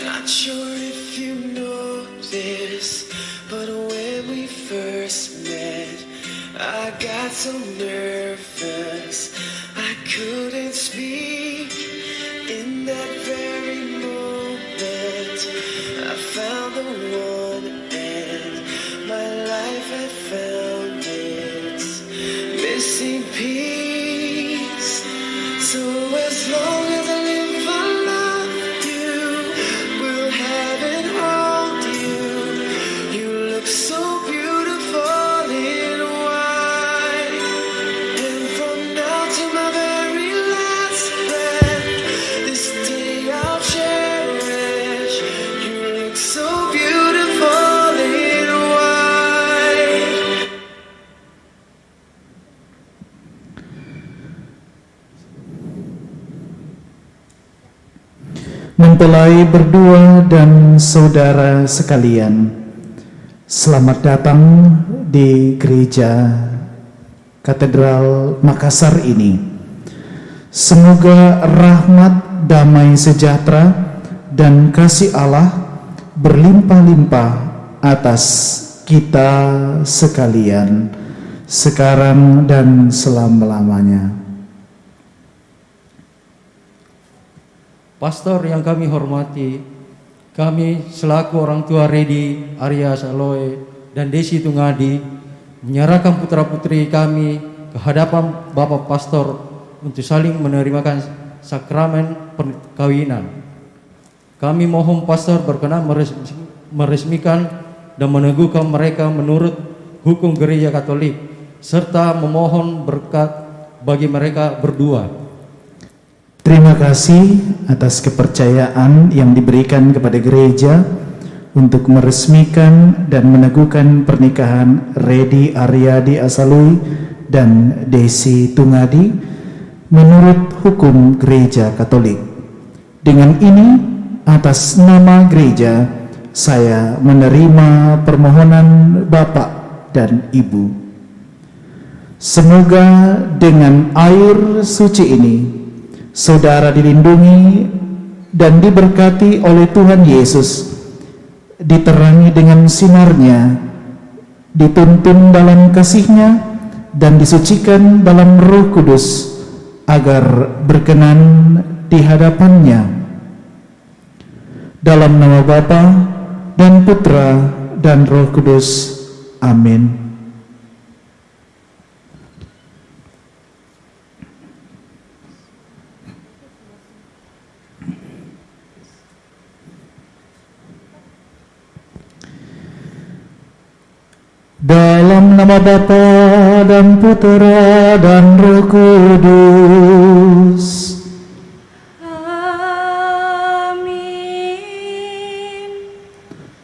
Not sure if you know this, but when we first met, I got so nervous I couldn't speak. In that very moment, I found the one, and my life had found its missing piece. So as long as I live, I love you, will have and hold you. You look so beautiful in white, and from now to my very last breath, this day I'll cherish. You look so beautiful in white. Mempelai berdua dan saudara sekalian, selamat datang di gereja Katedral Makassar ini. Semoga rahmat, damai sejahtera, dan kasih Allah berlimpah-limpah atas kita sekalian, sekarang dan selama-lamanya. Pastor yang kami hormati, kami selaku orang tua Redi, Arya Saloe, dan Desi Tungadi menyerahkan putra-putri kami ke hadapan Bapak Pastor untuk saling menerimakan sakramen perkawinan. Kami mohon Pastor berkenan meresmikan dan meneguhkan mereka menurut hukum Gereja Katolik, serta memohon berkat bagi mereka berdua. Terima kasih atas kepercayaan yang diberikan kepada gereja untuk meresmikan dan meneguhkan pernikahan Redi Aryadi Asalui dan Desi Tungadi menurut hukum Gereja Katolik. Dengan ini, atas nama gereja, saya menerima permohonan Bapak dan Ibu. Semoga dengan air suci ini, saudara dilindungi dan diberkati oleh Tuhan Yesus, diterangi dengan sinarnya, dituntun dalam kasih-Nya, dan disucikan dalam Roh Kudus, agar berkenan di hadapan-Nya. Dalam nama Bapa dan Putra dan Roh Kudus. Amin. Dalam nama Bapa dan Putra dan Roh Kudus. Amin.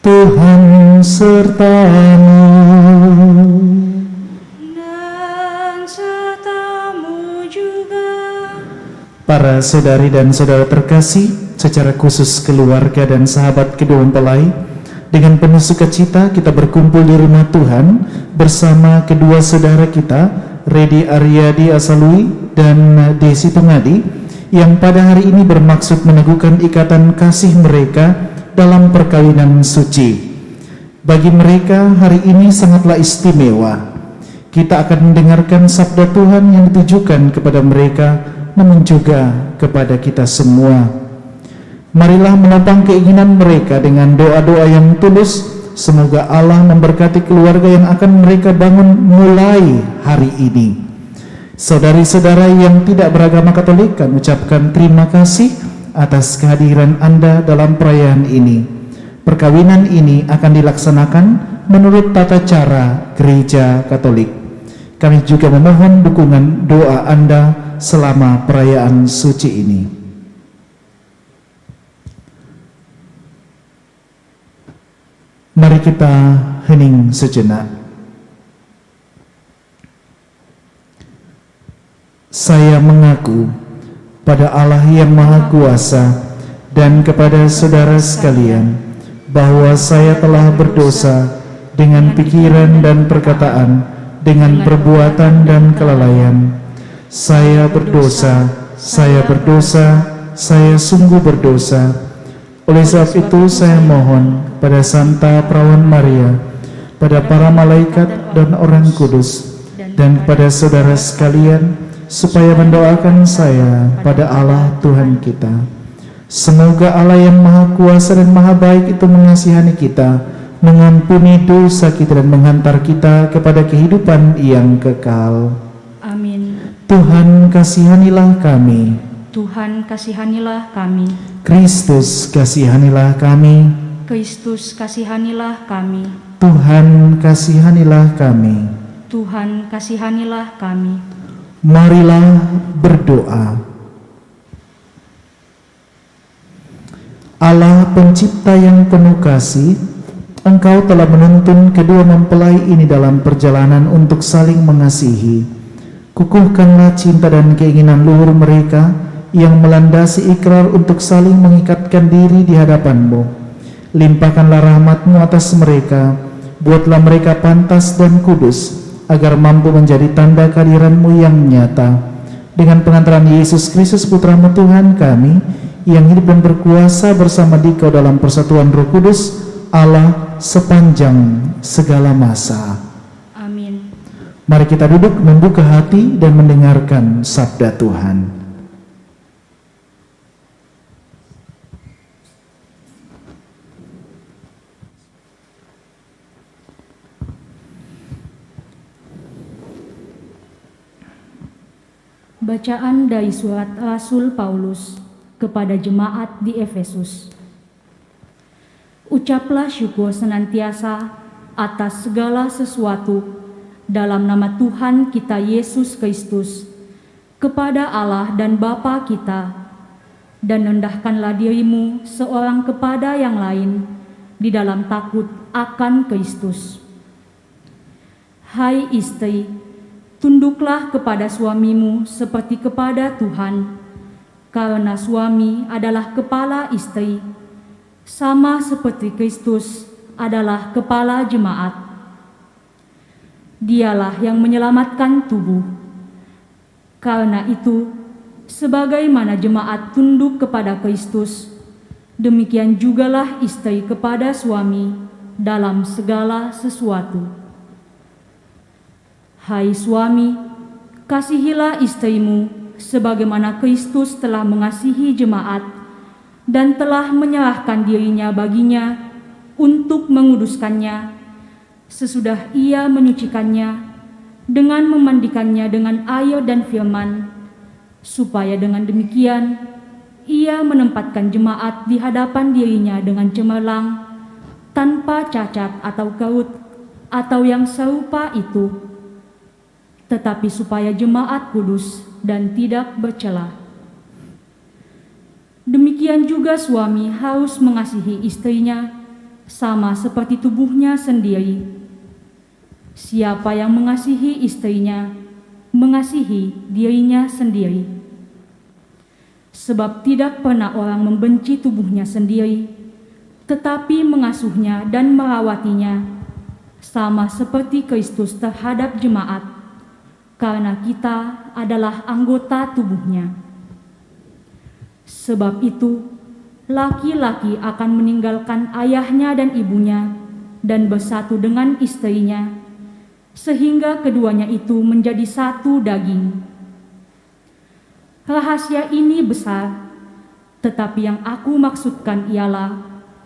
Tuhan sertamu. Dan sertamu juga. Para saudari dan saudara terkasih, secara khusus keluarga dan sahabat kedua mempelai, dengan penuh sukacita kita berkumpul di rumah Tuhan bersama kedua saudara kita, Redi Aryadi Asalui dan Desi Tungadi, yang pada hari ini bermaksud meneguhkan ikatan kasih mereka dalam perkawinan suci. Bagi mereka hari ini sangatlah istimewa. Kita akan mendengarkan sabda Tuhan yang ditujukan kepada mereka, namun juga kepada kita semua. Marilah menopang keinginan mereka dengan doa-doa yang tulus. Semoga Allah memberkati keluarga yang akan mereka bangun mulai hari ini. Saudari-saudara yang tidak beragama Katolik, kami ucapkan terima kasih atas kehadiran Anda dalam perayaan ini. Perkawinan ini akan dilaksanakan menurut tata cara Gereja Katolik. Kami juga memohon dukungan doa Anda selama perayaan suci ini. Mari kita hening sejenak. Saya mengaku pada Allah yang Maha Kuasa dan kepada saudara sekalian bahwa saya telah berdosa dengan pikiran dan perkataan, dengan perbuatan dan kelalaian. Saya berdosa, saya sungguh berdosa. Oleh sebab itu saya mohon pada Santa Perawan Maria, pada para malaikat dan orang kudus, dan kepada saudara sekalian, supaya mendoakan saya pada Allah Tuhan kita. Semoga Allah yang Maha Kuasa dan Maha Baik itu mengasihani kita, mengampuni dosa kita dan menghantar kita kepada kehidupan yang kekal. Amin. Tuhan kasihanilah kami. Tuhan kasihanilah kami. Kristus kasihanilah kami. Kristus kasihanilah kami. Tuhan kasihanilah kami. Tuhan kasihanilah kami. Marilah berdoa. Allah pencipta yang penuh kasih, Engkau telah menuntun kedua mempelai ini dalam perjalanan untuk saling mengasihi. Kukuhkanlah cinta dan keinginan luhur mereka yang melandasi ikrar untuk saling mengikatkan diri di hadapan-Mu. Limpahkanlah rahmat-Mu atas mereka, buatlah mereka pantas dan kudus, agar mampu menjadi tanda kehadiran-Mu yang nyata. Dengan pengantaran Yesus Kristus Putra-Mu Tuhan kami, yang hidup dan berkuasa bersama Dikau dalam persatuan Roh Kudus, Allah sepanjang segala masa. Amin. Mari kita duduk membuka hati dan mendengarkan sabda Tuhan. Bacaan dari surat Rasul Paulus kepada jemaat di Efesus. Ucaplah syukur senantiasa atas segala sesuatu dalam nama Tuhan kita Yesus Kristus kepada Allah dan Bapa kita, dan rendahkanlah dirimu seorang kepada yang lain di dalam takut akan Kristus. Hai istri, tunduklah kepada suamimu seperti kepada Tuhan, karena suami adalah kepala istri, sama seperti Kristus adalah kepala jemaat. Dialah yang menyelamatkan tubuh. Karena itu, sebagaimana jemaat tunduk kepada Kristus, demikian jugalah istri kepada suami dalam segala sesuatu. Hai suami, kasihilah istrimu sebagaimana Kristus telah mengasihi jemaat dan telah menyerahkan dirinya baginya untuk menguduskannya, sesudah ia menyucikannya dengan memandikannya dengan air dan firman, supaya dengan demikian ia menempatkan jemaat di hadapan dirinya dengan cemerlang, tanpa cacat atau kerut atau yang serupa itu, tetapi supaya jemaat kudus dan tidak bercela. Demikian juga suami harus mengasihi istrinya sama seperti tubuhnya sendiri. Siapa yang mengasihi istrinya, mengasihi dirinya sendiri. Sebab tidak pernah orang membenci tubuhnya sendiri, tetapi mengasuhnya dan merawatinya, sama seperti Kristus terhadap jemaat, karena kita adalah anggota tubuhnya. Sebab itu, laki-laki akan meninggalkan ayahnya dan ibunya dan bersatu dengan istrinya, sehingga keduanya itu menjadi satu daging. Rahasia ini besar, tetapi yang aku maksudkan ialah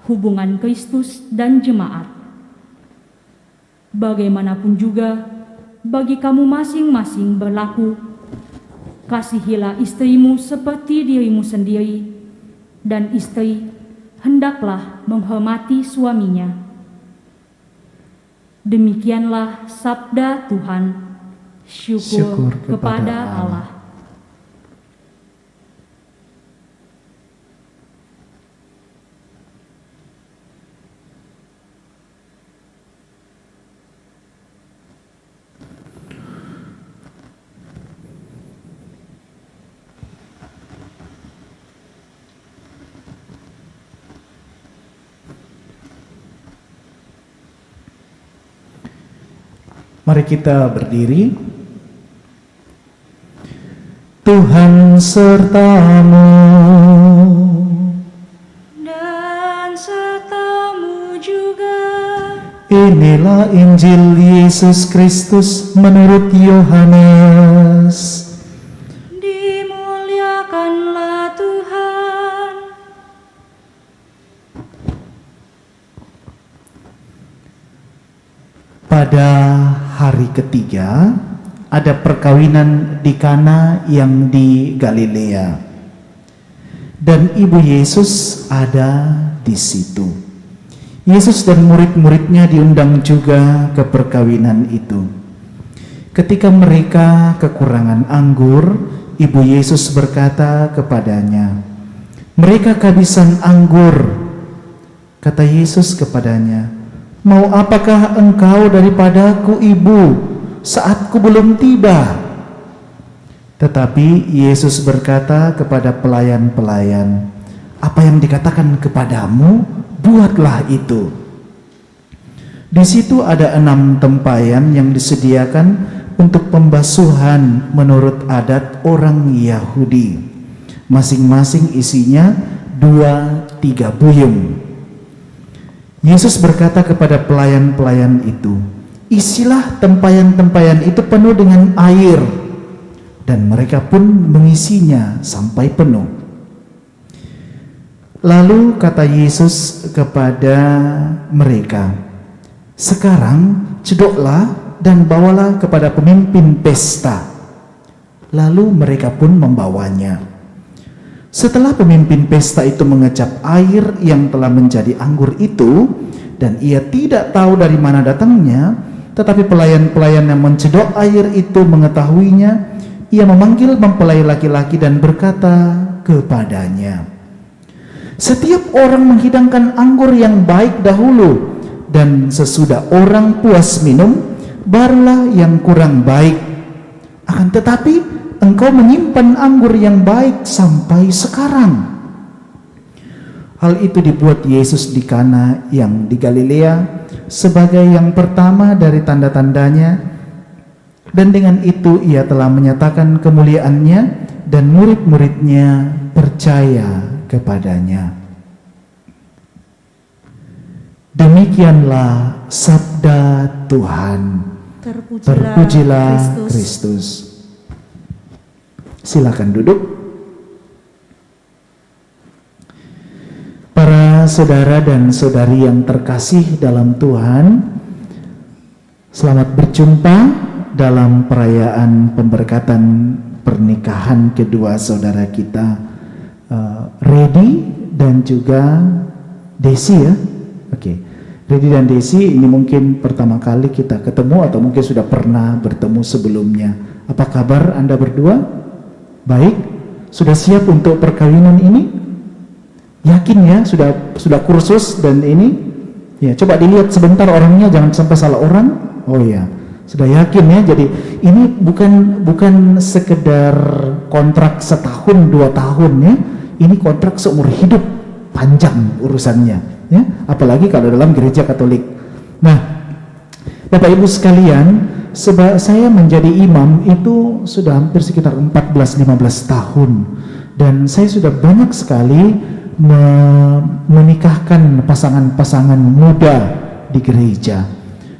hubungan Kristus dan jemaat. Bagaimanapun juga, bagi kamu masing-masing berlaku, kasihilah istrimu seperti dirimu sendiri, dan istri hendaklah menghormati suaminya. Demikianlah sabda Tuhan. Syukur kepada Allah. Mari kita berdiri. Tuhan sertamu Dan sertamu juga. Inilah Injil Yesus Kristus menurut Yohanes. Dimuliakanlah Tuhan. Pada hari ketiga ada perkawinan di Kana yang di Galilea, dan ibu Yesus ada di situ. Yesus dan murid-muridnya diundang juga ke perkawinan itu. Ketika mereka kekurangan anggur, ibu Yesus berkata kepadanya, "Mereka kehabisan anggur." Kata Yesus kepadanya, "Mau apakah engkau daripadaku, ibu? Saatku belum tiba." Tetapi Yesus berkata kepada pelayan-pelayan, "Apa yang dikatakan kepadamu, buatlah itu." Di situ ada 6 tempayan yang disediakan untuk pembasuhan menurut adat orang Yahudi. Masing-masing isinya 2-3 buyung. Yesus berkata kepada pelayan-pelayan itu, "Isilah tempayan-tempayan itu penuh dengan air." Dan mereka pun mengisinya sampai penuh. Lalu kata Yesus kepada mereka, "Sekarang cedoklah dan bawalah kepada pemimpin pesta." Lalu mereka pun membawanya. Setelah pemimpin pesta itu mengecap air yang telah menjadi anggur itu, dan ia tidak tahu dari mana datangnya, tetapi pelayan-pelayan yang mencedok air itu mengetahuinya, ia memanggil mempelai laki-laki dan berkata kepadanya, "Setiap orang menghidangkan anggur yang baik dahulu, dan sesudah orang puas minum, barulah yang kurang baik. Akan tetapi engkau menyimpan anggur yang baik sampai sekarang." Hal itu dibuat Yesus di Kana yang di Galilea sebagai yang pertama dari tanda-tandanya, dan dengan itu ia telah menyatakan kemuliaannya, dan murid-muridnya percaya kepadanya. Demikianlah sabda Tuhan. Terpujilah Kristus. Silakan duduk. Para saudara dan saudari yang terkasih dalam Tuhan, selamat berjumpa dalam perayaan pemberkatan pernikahan kedua saudara kita, Redi dan juga Desi, ya. Oke. Redi dan Desi ini mungkin pertama kali kita ketemu atau mungkin sudah pernah bertemu sebelumnya. Apa kabar Anda berdua? Baik? Sudah siap untuk perkawinan ini? Yakin ya? Sudah kursus dan ini? Ya, coba dilihat sebentar orangnya, jangan sampai salah orang. Oh ya, sudah yakin ya. Jadi ini bukan sekedar kontrak setahun 2 tahun ya. Ini kontrak seumur hidup, panjang urusannya ya. Apalagi kalau dalam gereja Katolik. Nah, Bapak Ibu sekalian, saya menjadi imam itu sudah hampir sekitar 14-15 tahun, dan saya sudah banyak sekali menikahkan pasangan-pasangan muda di gereja.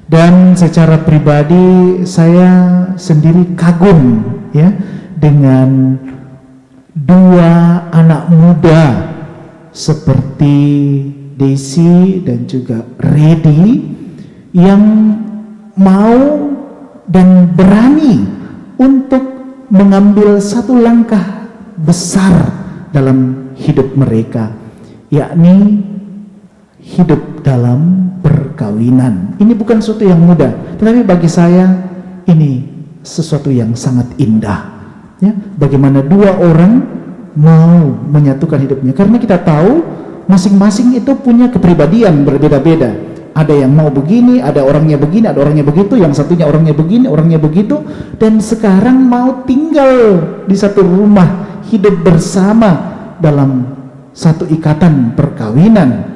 Dan secara pribadi saya sendiri kagum ya dengan 2 anak muda seperti Desi dan juga Redi yang mau dan berani untuk mengambil satu langkah besar dalam hidup mereka, yakni hidup dalam perkawinan. Ini bukan sesuatu yang mudah, tetapi bagi saya ini sesuatu yang sangat indah. Ya, bagaimana dua orang mau menyatukan hidupnya, karena kita tahu masing-masing itu punya kepribadian berbeda-beda. Ada yang mau begini, ada orangnya begini, ada orangnya begitu, yang satunya orangnya begini, orangnya begitu, dan sekarang mau tinggal di satu rumah, hidup bersama dalam satu ikatan perkawinan.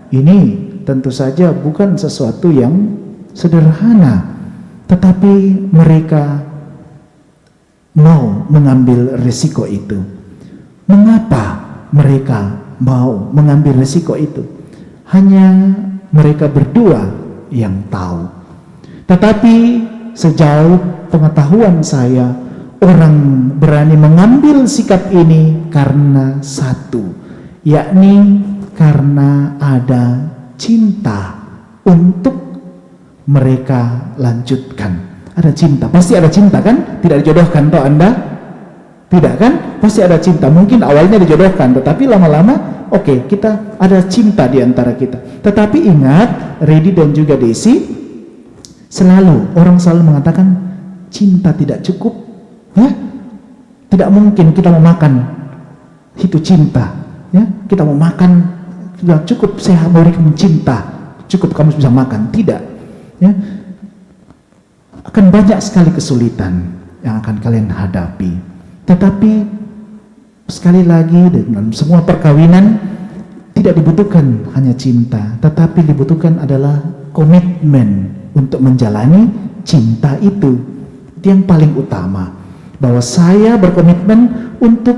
Ini tentu saja bukan sesuatu yang sederhana, tetapi mereka mau mengambil risiko itu. Mengapa mereka mau mengambil risiko itu? Hanya mereka berdua yang tahu. Tetapi sejauh pengetahuan saya, orang berani mengambil sikap ini karena satu, yakni karena ada cinta untuk mereka lanjutkan. Ada cinta, pasti ada cinta kan? Tidak dijodohkan toh Anda? Tidak kan? Pasti ada cinta. Mungkin awalnya dijodohkan, tetapi lama-lama oke, kita ada cinta di antara kita. Tetapi ingat, Redi dan juga Desi, orang selalu mengatakan cinta tidak cukup. Ya? Tidak mungkin kita mau makan itu cinta. Ya? Kita mau makan sudah cukup, saya berikan cinta, cukup kamu bisa makan. Tidak. Ya? Akan banyak sekali kesulitan yang akan kalian hadapi. Tetapi sekali lagi, dalam semua perkawinan tidak dibutuhkan hanya cinta, tetapi dibutuhkan adalah komitmen untuk menjalani cinta itu. Itu yang paling utama, bahwa saya berkomitmen untuk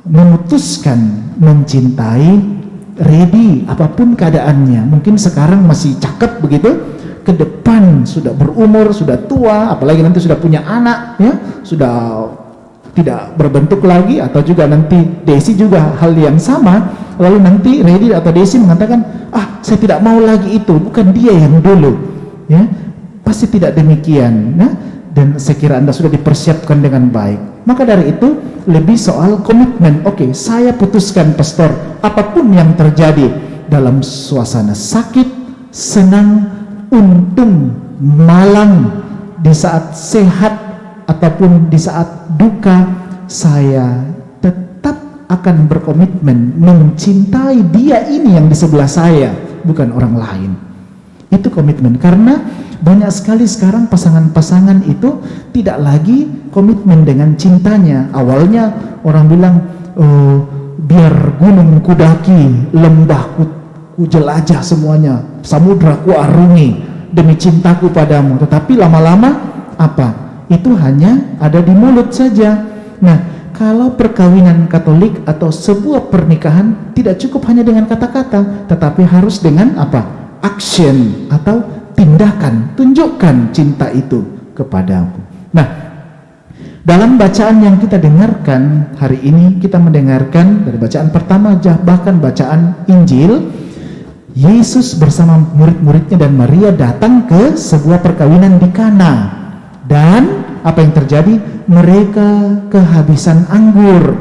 memutuskan mencintai Redi apapun keadaannya. Mungkin sekarang masih cakep begitu, ke depan sudah berumur, sudah tua, apalagi nanti sudah punya anak, ya, sudah tidak berbentuk lagi, atau juga nanti Desi juga hal yang sama, lalu nanti Redi atau Desi mengatakan, saya tidak mau lagi itu, bukan dia yang dulu, ya, pasti tidak demikian, ya? Dan saya kira Anda sudah dipersiapkan dengan baik. Maka dari itu lebih soal komitmen. Oke, saya putuskan pastor, apapun yang terjadi dalam suasana sakit, senang, untung, malang, di saat sehat ataupun di saat duka, saya tetap akan berkomitmen mencintai dia ini yang di sebelah saya, bukan orang lain. Itu komitmen. Karena banyak sekali sekarang pasangan-pasangan itu tidak lagi komitmen dengan cintanya. Awalnya orang bilang, biar gunung kudaki, lembah ku jelajah semuanya, samudra ku arungi demi cintaku padamu. Tetapi lama-lama apa? Itu hanya ada di mulut saja. Nah, kalau perkawinan Katolik atau sebuah pernikahan tidak cukup hanya dengan kata-kata, tetapi harus dengan apa? Action atau tindakan. Tunjukkan cinta itu kepadamu. Nah, dalam bacaan yang kita dengarkan hari ini, kita mendengarkan dari bacaan pertama, bahkan bacaan Injil, Yesus bersama murid-muridnya dan Maria datang ke sebuah perkawinan di Kana. Dan apa yang terjadi? Mereka kehabisan anggur.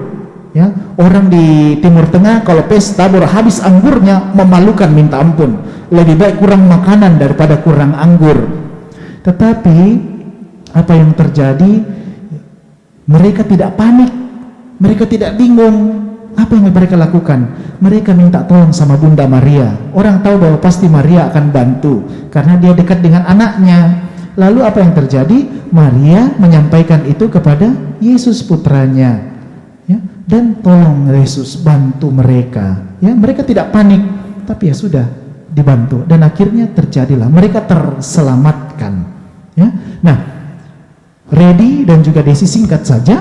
Ya, orang di Timur Tengah kalau pesta baru habis anggurnya memalukan minta ampun. Lebih baik kurang makanan daripada kurang anggur. Tetapi apa yang terjadi? Mereka tidak panik, mereka tidak bingung. Apa yang mereka lakukan? Mereka minta tolong sama Bunda Maria. Orang tahu bahwa pasti Maria akan bantu karena dia dekat dengan anaknya. Lalu apa yang terjadi? Maria menyampaikan itu kepada Yesus putranya, ya, dan tolong Yesus bantu mereka. Ya, mereka tidak panik, tapi ya sudah dibantu dan akhirnya terjadilah mereka terselamatkan. Ya, nah, Redi dan juga Desi, singkat saja,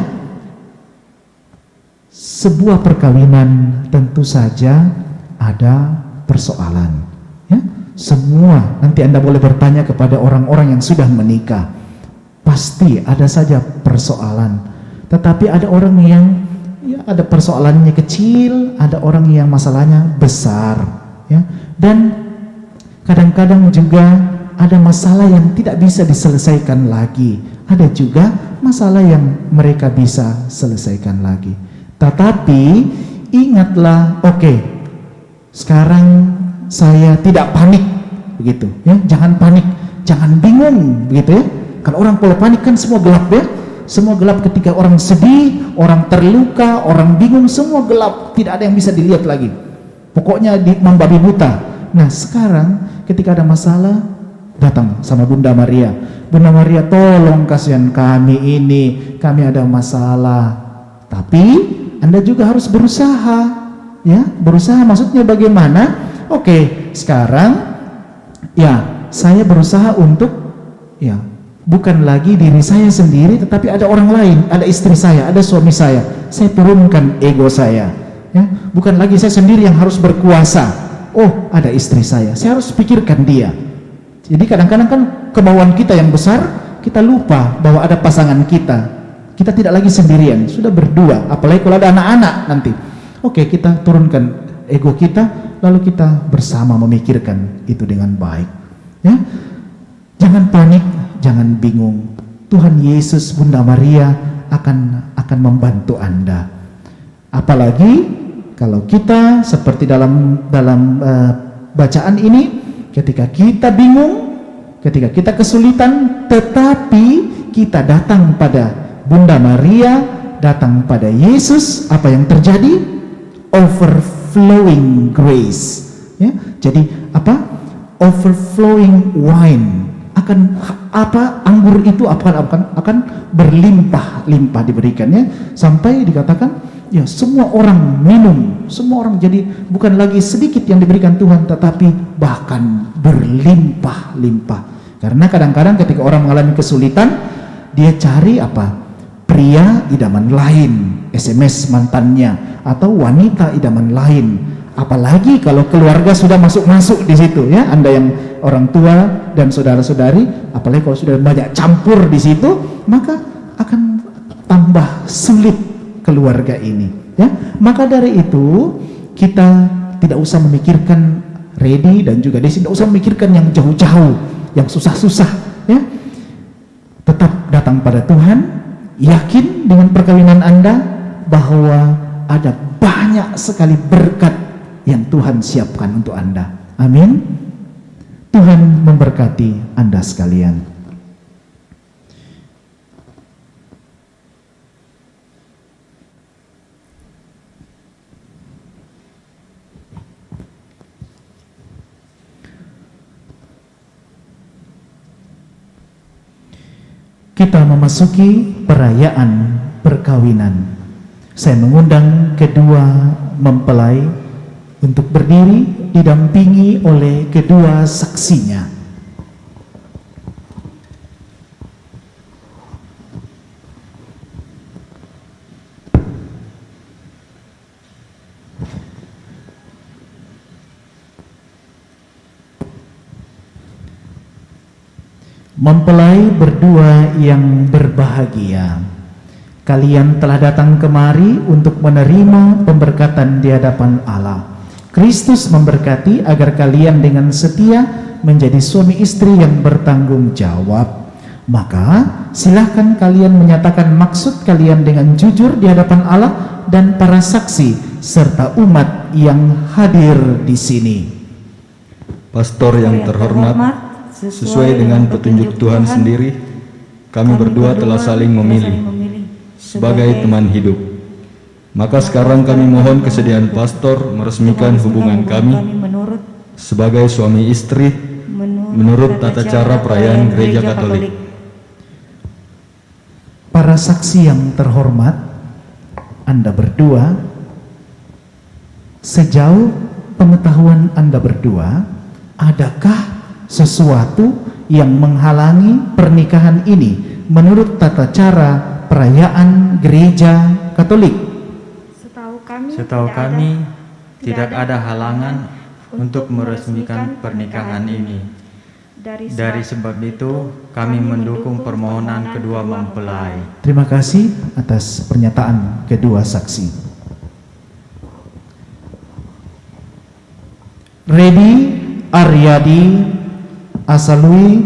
sebuah perkawinan tentu saja ada persoalan. Ya. Semua, nanti Anda boleh bertanya kepada orang-orang yang sudah menikah, pasti ada saja persoalan. Tetapi ada orang yang ya, ada persoalannya kecil, ada orang yang masalahnya besar, ya. Dan kadang-kadang juga ada masalah yang tidak bisa diselesaikan lagi. Ada juga masalah yang mereka bisa selesaikan lagi. Tetapi ingatlah, Sekarang saya tidak panik, begitu ya. Jangan panik, jangan bingung, begitu ya. Kalau orang kalau panik kan semua gelap ya. Semua gelap ketika orang sedih, orang terluka, orang bingung, semua gelap, tidak ada yang bisa dilihat lagi. Pokoknya membabi buta. Nah, sekarang ketika ada masalah, datang sama Bunda Maria. Bunda Maria, tolong kasihan kami ini, kami ada masalah. Tapi Anda juga harus berusaha. Ya, berusaha maksudnya bagaimana? Oke, sekarang ya saya berusaha untuk ya bukan lagi diri saya sendiri, tetapi ada orang lain, ada istri saya, ada suami saya. Saya turunkan ego saya. Ya, bukan lagi saya sendiri yang harus berkuasa. Oh, ada istri saya harus pikirkan dia. Jadi kadang-kadang kan kemauan kita yang besar, kita lupa bahwa ada pasangan kita. Kita tidak lagi sendirian, sudah berdua. Apalagi kalau ada anak-anak nanti. Oke, kita turunkan ego kita, lalu kita bersama memikirkan itu dengan baik. Ya, jangan panik, jangan bingung. Tuhan Yesus, Bunda Maria akan membantu Anda. Apalagi kalau kita seperti dalam bacaan ini, ketika kita bingung, ketika kita kesulitan, tetapi kita datang pada Bunda Maria, datang pada Yesus, apa yang terjadi? Overflowing grace. Ya, jadi apa? Overflowing wine. Anggur itu akan berlimpah-limpah diberikannya, sampai dikatakan ya semua orang minum, semua orang, jadi bukan lagi sedikit yang diberikan Tuhan, tetapi bahkan berlimpah-limpah. Karena kadang-kadang ketika orang mengalami kesulitan, dia cari apa? Pria idaman lain, SMS mantannya, atau wanita idaman lain. Apalagi kalau keluarga sudah masuk di situ ya, Anda yang orang tua dan saudara-saudari, apalagi kalau sudah banyak campur di situ, maka akan tambah sulit keluarga ini ya. Maka dari itu kita tidak usah memikirkan Redi dan juga Desi, tidak usah memikirkan yang jauh-jauh, yang susah-susah ya. Tetap datang pada Tuhan, yakin dengan perkawinan Anda bahwa ada banyak sekali berkat yang Tuhan siapkan untuk Anda. Amin. Tuhan memberkati Anda sekalian. Kita memasuki perayaan perkawinan. Saya mengundang kedua mempelai untuk berdiri didampingi oleh kedua saksinya. Mempelai berdua yang berbahagia, kalian telah datang kemari untuk menerima pemberkatan di hadapan Allah. Kristus memberkati agar kalian dengan setia menjadi suami istri yang bertanggung jawab. Maka silahkan kalian menyatakan maksud kalian dengan jujur di hadapan Allah dan para saksi serta umat yang hadir di sini. Pastor yang terhormat, sesuai dengan petunjuk Tuhan sendiri, kami berdua telah saling memilih sebagai teman hidup. Maka sekarang kami mohon kesediaan pastor meresmikan hubungan kami sebagai suami istri menurut tata cara perayaan Gereja Katolik. Para saksi yang terhormat, Anda berdua, sejauh pengetahuan Anda berdua, adakah sesuatu yang menghalangi pernikahan ini menurut tata cara perayaan Gereja Katolik? Setahu kami tidak ada halangan untuk meresmikan pernikahan ini. Dari sebab itu kami mendukung permohonan kedua mempelai. Terima kasih atas pernyataan kedua saksi. Redi Aryadi Asalui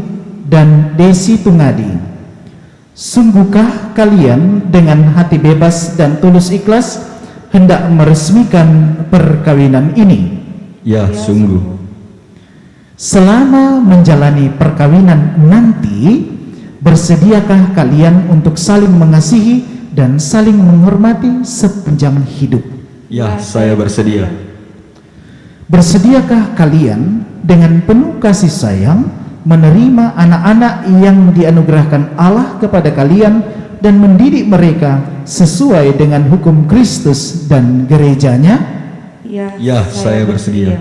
dan Desi Tungadi, sungguhkah kalian dengan hati bebas dan tulus ikhlas hendak meresmikan perkawinan ini? Ya, sungguh. Selama menjalani perkawinan nanti, bersediakah kalian untuk saling mengasihi dan saling menghormati sepanjang hidup? Ya, saya bersedia. Bersediakah kalian dengan penuh kasih sayang menerima anak-anak yang dianugerahkan Allah kepada kalian dan mendidik mereka sesuai dengan hukum Kristus dan gerejanya? Ya, saya bersedia.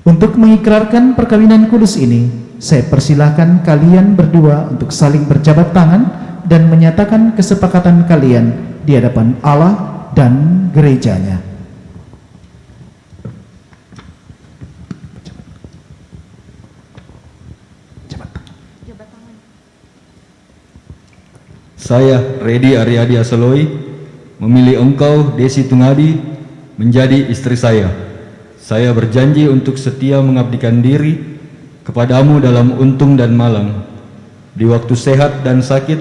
Untuk mengikrarkan perkawinan kudus ini, saya persilahkan kalian berdua untuk saling berjabat tangan dan menyatakan kesepakatan kalian di hadapan Allah dan gerejanya. Saya, Redi Aryadi Asaloi, memilih engkau, Desi Tungadi, menjadi istri saya. Saya berjanji untuk setia mengabdikan diri kepadamu dalam untung dan malang. Di waktu sehat dan sakit,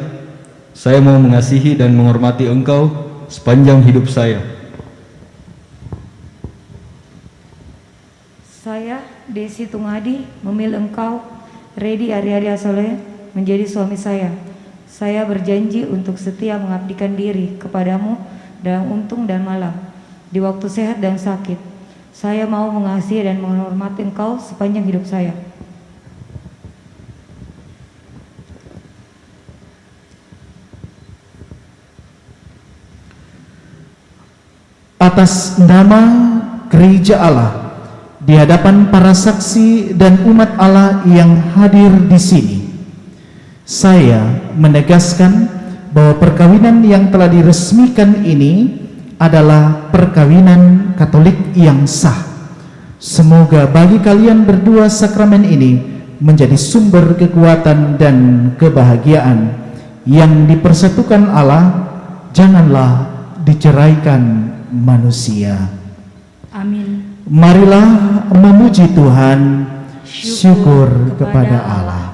saya mau mengasihi dan menghormati engkau sepanjang hidup saya. Saya, Desi Tungadi, memilih engkau, Redi Aryadi Asaloi, menjadi suami saya. Saya berjanji untuk setia mengabdikan diri kepadamu dalam untung dan malang, di waktu sehat dan sakit. Saya mau mengasihi dan menghormati engkau sepanjang hidup saya. Atas nama Gereja Allah, di hadapan para saksi dan umat Allah yang hadir di sini, saya menegaskan bahwa perkawinan yang telah diresmikan ini adalah perkawinan Katolik yang sah. Semoga bagi kalian berdua sakramen ini menjadi sumber kekuatan dan kebahagiaan yang dipersatukan Allah, janganlah diceraikan manusia. Amin. Marilah memuji Tuhan, syukur kepada Allah.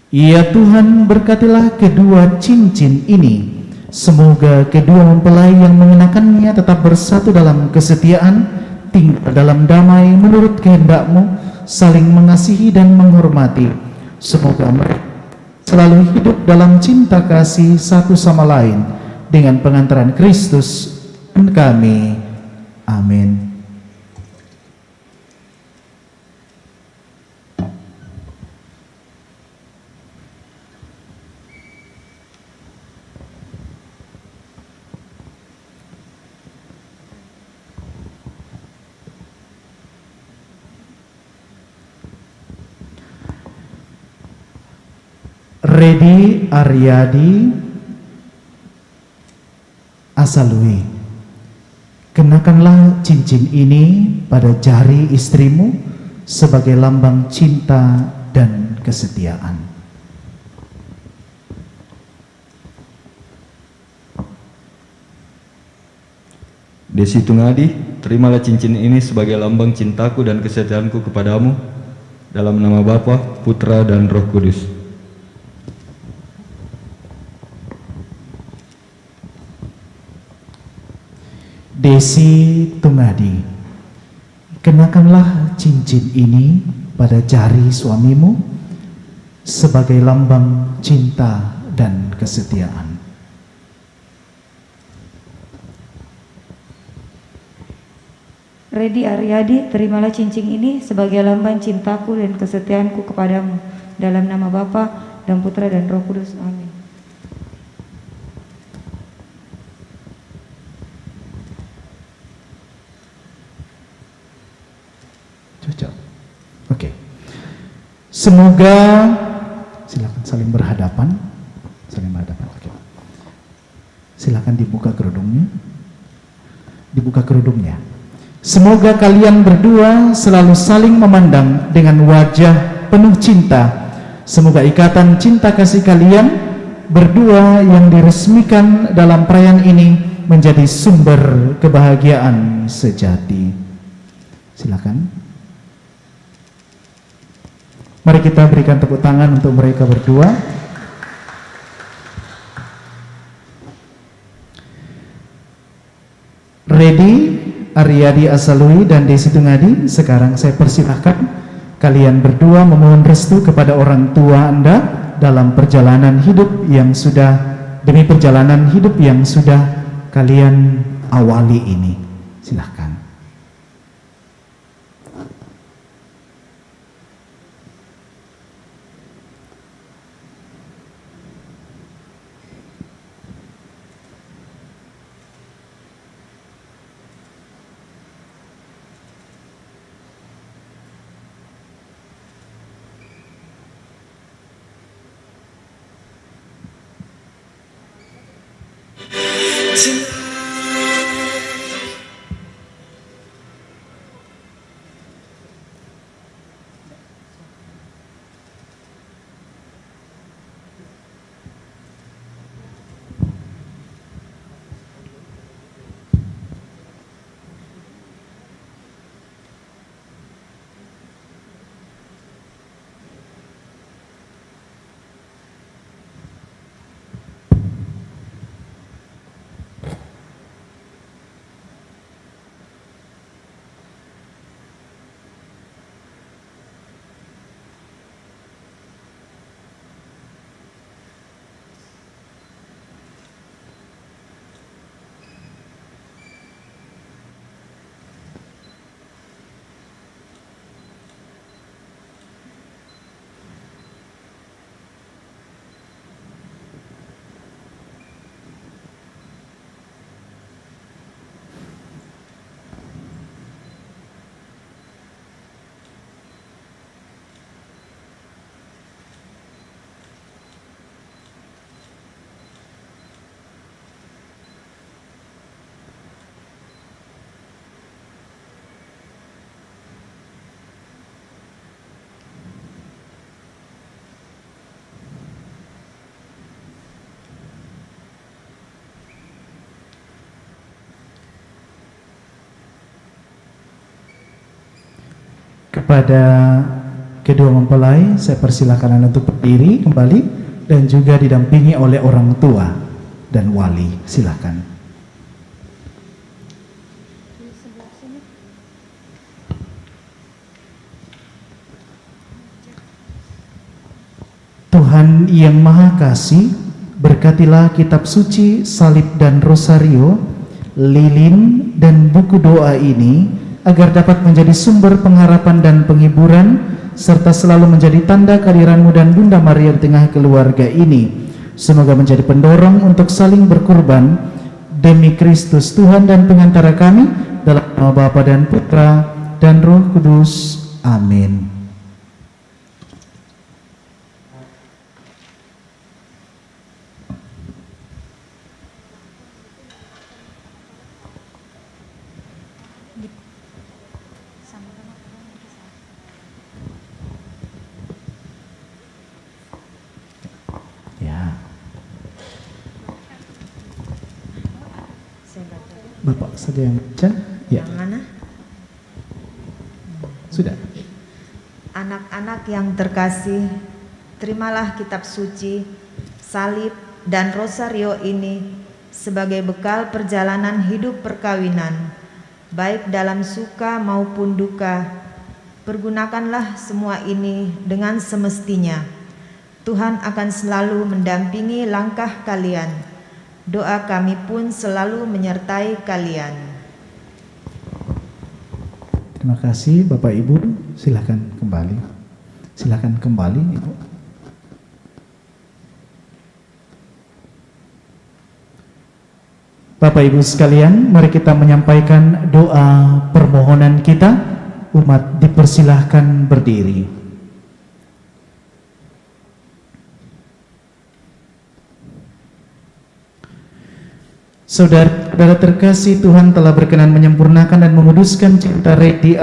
Ya Tuhan, berkatilah kedua cincin ini. Semoga kedua mempelai yang mengenakannya tetap bersatu dalam kesetiaan, tinggal dalam damai menurut kehendak-Mu, saling mengasihi dan menghormati. Semoga mereka selalu hidup dalam cinta kasih satu sama lain dengan pengantaran Kristus dan kami. Amin. Redi Aryadi Asaloi, kenakanlah cincin ini pada jari istrimu sebagai lambang cinta dan kesetiaan. Desi Tungadi, terimalah cincin ini sebagai lambang cintaku dan kesetiaanku kepadamu, dalam nama Bapa, Putra, dan Roh Kudus. Desi Tungadi, kenakanlah cincin ini pada jari suamimu sebagai lambang cinta dan kesetiaan. Redi Aryadi, terimalah cincin ini sebagai lambang cintaku dan kesetiaanku kepadamu, dalam nama Bapa dan Putra dan Roh Kudus. Amin. Cocok. Oke. Semoga, silakan saling berhadapan. Saling berhadapan. Oke. Silakan dibuka kerudungnya. Dibuka kerudungnya. Semoga kalian berdua selalu saling memandang dengan wajah penuh cinta. Semoga ikatan cinta kasih kalian berdua yang diresmikan dalam perayaan ini menjadi sumber kebahagiaan sejati. Silakan. Mari kita berikan tepuk tangan untuk mereka berdua. Redi Aryadi Asalui dan Desi Tungadi, sekarang saya persilahkan kalian berdua memohon restu kepada orang tua Anda dalam perjalanan hidup yang sudah kalian awali ini. Silahkan. Kepada kedua mempelai, saya persilakan Anda untuk berdiri kembali dan juga didampingi oleh orang tua dan wali. Silakan. Tuhan yang Maha Kasih, berkatilah kitab suci, salib dan rosario, lilin dan buku doa ini agar dapat menjadi sumber pengharapan dan penghiburan, serta selalu menjadi tanda kehadiran-Mu dan Bunda Maria di tengah keluarga ini. Semoga menjadi pendorong untuk saling berkorban demi Kristus Tuhan dan pengantara kami, dalam nama Bapa dan Putra dan Roh Kudus. Amin. Bapak saja yang baca. Ya. Yang mana? Sudah. Anak-anak yang terkasih, terimalah kitab suci, salib, dan rosario ini sebagai bekal perjalanan hidup perkawinan, baik dalam suka maupun duka. Pergunakanlah semua ini dengan semestinya. Tuhan akan selalu mendampingi langkah kalian. Doa kami pun selalu menyertai kalian. Terima kasih Bapak Ibu, silakan kembali. Silakan kembali Ibu. Bapak Ibu sekalian, mari kita menyampaikan doa permohonan kita. Umat dipersilahkan berdiri. Saudara terkasih, Tuhan telah berkenan menyempurnakan dan menguduskan cinta Redi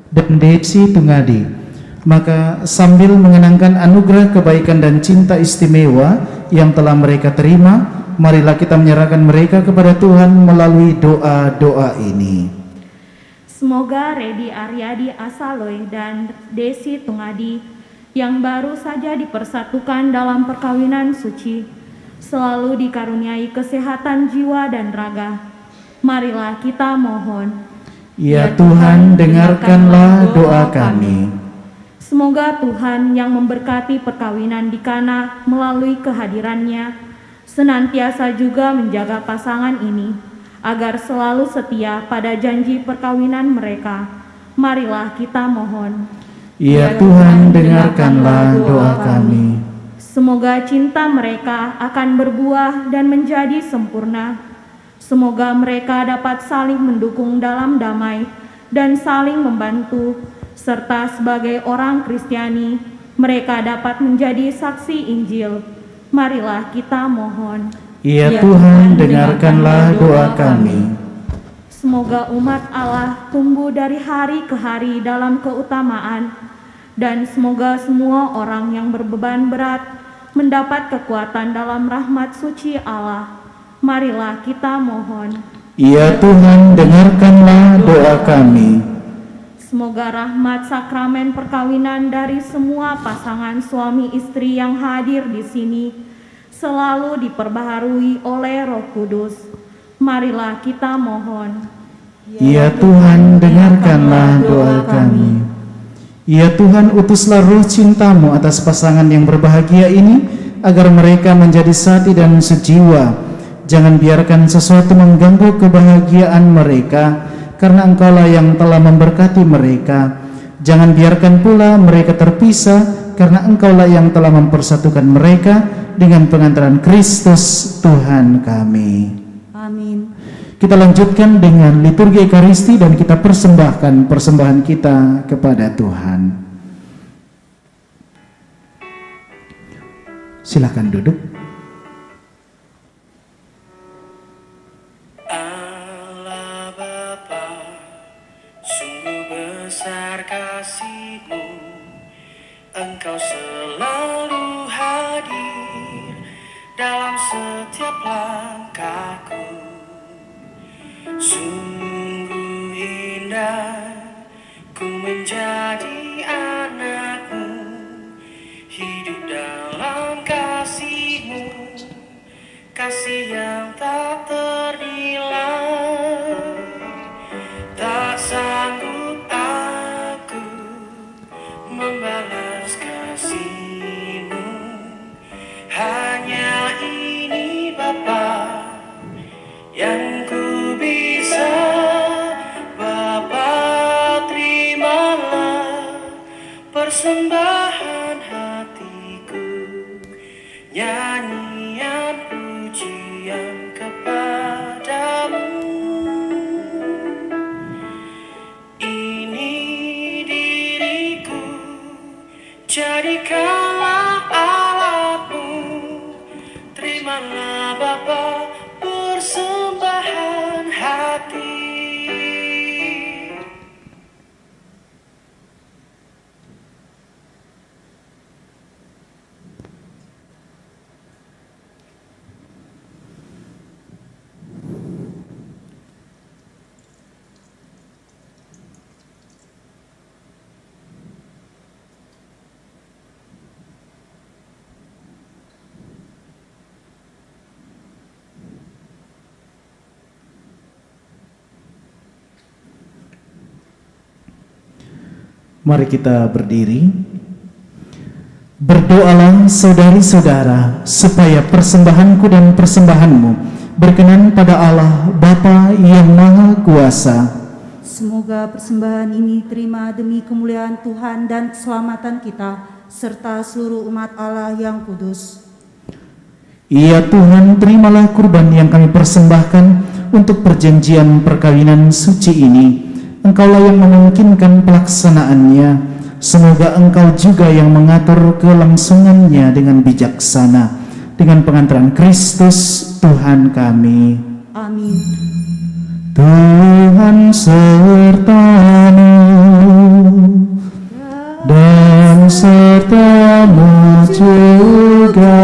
dan Desi Tungadi. Maka sambil mengenangkan anugerah kebaikan dan cinta istimewa yang telah mereka terima, marilah kita menyerahkan mereka kepada Tuhan melalui doa-doa ini. Semoga Redi Aryadi Asaloy dan Desi Tungadi yang baru saja dipersatukan dalam perkawinan suci selalu dikaruniai kesehatan jiwa dan raga. Marilah kita mohon. Ya Tuhan, dengarkanlah doa kami. Semoga Tuhan yang memberkati perkawinan di Kana melalui kehadirannya senantiasa juga menjaga pasangan ini agar selalu setia pada janji perkawinan mereka. Marilah kita mohon. Ya Tuhan, dengarkanlah doa kami. Semoga cinta mereka akan berbuah dan menjadi sempurna. Semoga mereka dapat saling mendukung dalam damai dan saling membantu, serta sebagai orang Kristiani, mereka dapat menjadi saksi Injil. Marilah kita mohon. Ya Tuhan, dengarkanlah doa kami. Semoga umat Allah tumbuh dari hari ke hari dalam keutamaan, dan semoga semua orang yang berbeban berat mendapat kekuatan dalam rahmat suci Allah. Marilah kita mohon. Ya Tuhan, dengarkanlah doa kami. Semoga rahmat sakramen perkawinan dari semua pasangan suami istri yang hadir di sini selalu diperbaharui oleh Roh Kudus. Marilah kita mohon. Ya Tuhan, dengarkanlah doa kami. Ya Tuhan, utuslah roh cinta-Mu atas pasangan yang berbahagia ini, agar mereka menjadi satu dan sejiwa. Jangan biarkan sesuatu mengganggu kebahagiaan mereka, karena Engkaulah yang telah memberkati mereka. Jangan biarkan pula mereka terpisah, karena Engkaulah yang telah mempersatukan mereka dengan pengantaran Kristus Tuhan kami. Amin. Kita lanjutkan dengan liturgi Ekaristi dan kita persembahkan persembahan kita kepada Tuhan. Silakan duduk. Allah Bapa, sungguh besar kasih-Mu, Engkau selalu hadir dalam setiap langkahku. Sungguh indah ku menjadi anak-Mu, hidup dalam kasih-Mu, kasih yang tak ternilai. Tak sanggup aku membalas kasih-Mu, hanya ini Bapa yang ku bisa. Bapa, terimalah persembahan hatiku, nyanyian pujian kepadamu. Ini diriku, jadikanlah alatmu. Terimalah Bapa persembahan hati. Mari kita berdiri. Berdoalah saudari-saudara, supaya persembahanku dan persembahanmu berkenan pada Allah Bapa yang Maha Kuasa. Semoga persembahan ini terima demi kemuliaan Tuhan dan keselamatan kita, serta seluruh umat Allah yang kudus. Ya Tuhan, terimalah kurban yang kami persembahkan untuk perjanjian perkawinan suci ini. Engkaulah yang memungkinkan pelaksanaannya. Semoga Engkau juga yang mengatur kelangsungannya dengan bijaksana, dengan pengantaran Kristus Tuhan kami. Amin. Tuhan serta-Mu dan serta-Mu juga.